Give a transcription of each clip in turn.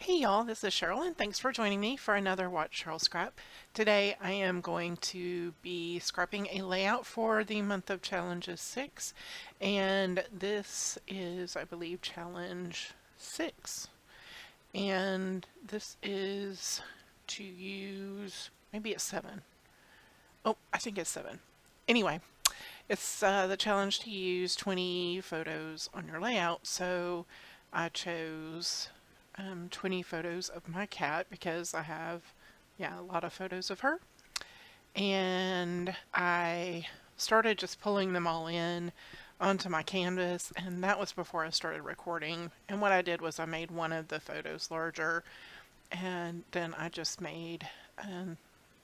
Hey y'all, this is Cheryl and thanks for joining me for another Watch Cheryl Scrap. Today I am going to be scrapping a layout for the month of Challenges 6, and this is, I believe, Challenge 6. And this is to use, maybe it's 7. Oh, I think it's 7. Anyway, it's the challenge to use 20 photos on your layout, so I chose 20 photos of my cat because I have, a lot of photos of her. And I started just pulling them all in onto my canvas, and that was before I started recording. And what I did was I made one of the photos larger, and then I just made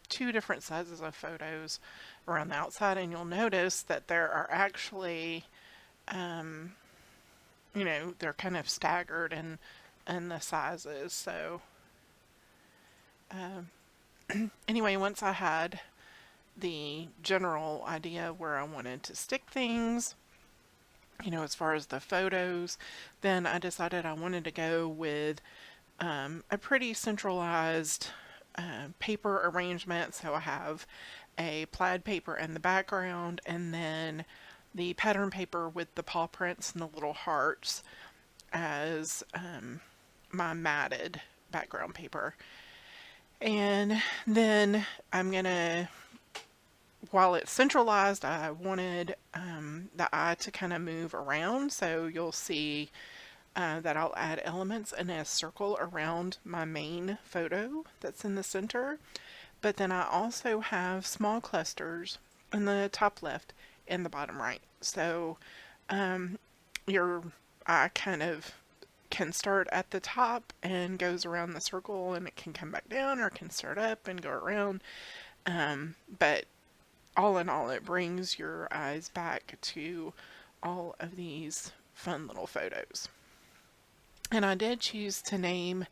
two different sizes of photos around the outside, and you'll notice that there are actually, they're kind of staggered and the sizes. So anyway, once I had the general idea where I wanted to stick things, as far as the photos, then I decided I wanted to go with a pretty centralized paper arrangement. So I have a plaid paper in the background, and then the pattern paper with the paw prints and the little hearts as my matted background paper. And then I'm gonna, while it's centralized, I wanted the eye to kind of move around, so you'll see that I'll add elements in a circle around my main photo that's in the center. But then I also have small clusters in the top left and the bottom right. So your eye kind of can start at the top and goes around the circle, and it can come back down, or it can start up and go around. But all in all, it brings your eyes back to all of these fun little photos. And I did choose to name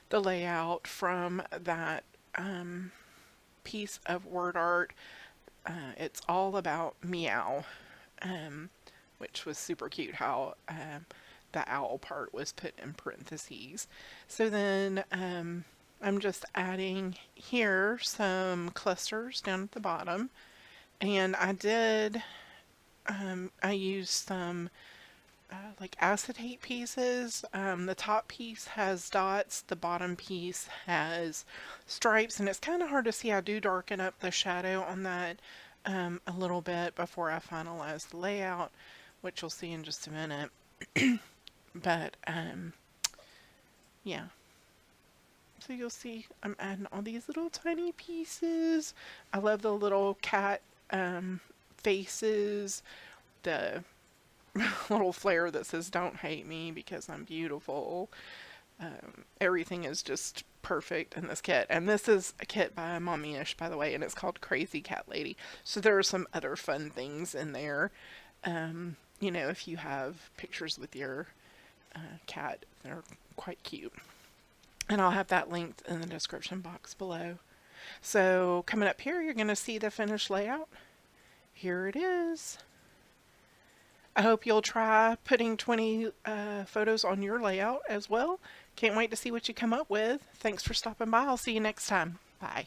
the layout from that piece of word art. It's all about Meow, which was super cute how the owl part was put in parentheses. So then I'm just adding here some clusters down at the bottom, and I used some like acetate pieces. The top piece has dots, the bottom piece has stripes, and it's kind of hard to see. I do darken up the shadow on that a little bit before I finalize the layout, which you'll see in just a minute. But yeah, so you'll see I'm adding all these little tiny pieces. I love the little cat faces, the little flare that says "Don't hate me because I'm beautiful." Everything is just perfect in this kit, and this is a kit by Mommyish, by the way, and it's called Crazy Cat Lady. So there are some other fun things in there. If you have pictures with your cat, they're quite cute. And I'll have that linked in the description box below. So coming up here, you're going to see the finished layout. Here it is. I hope you'll try putting 20 photos on your layout as well. Can't wait to see what you come up with. Thanks for stopping by. I'll see you next time. Bye.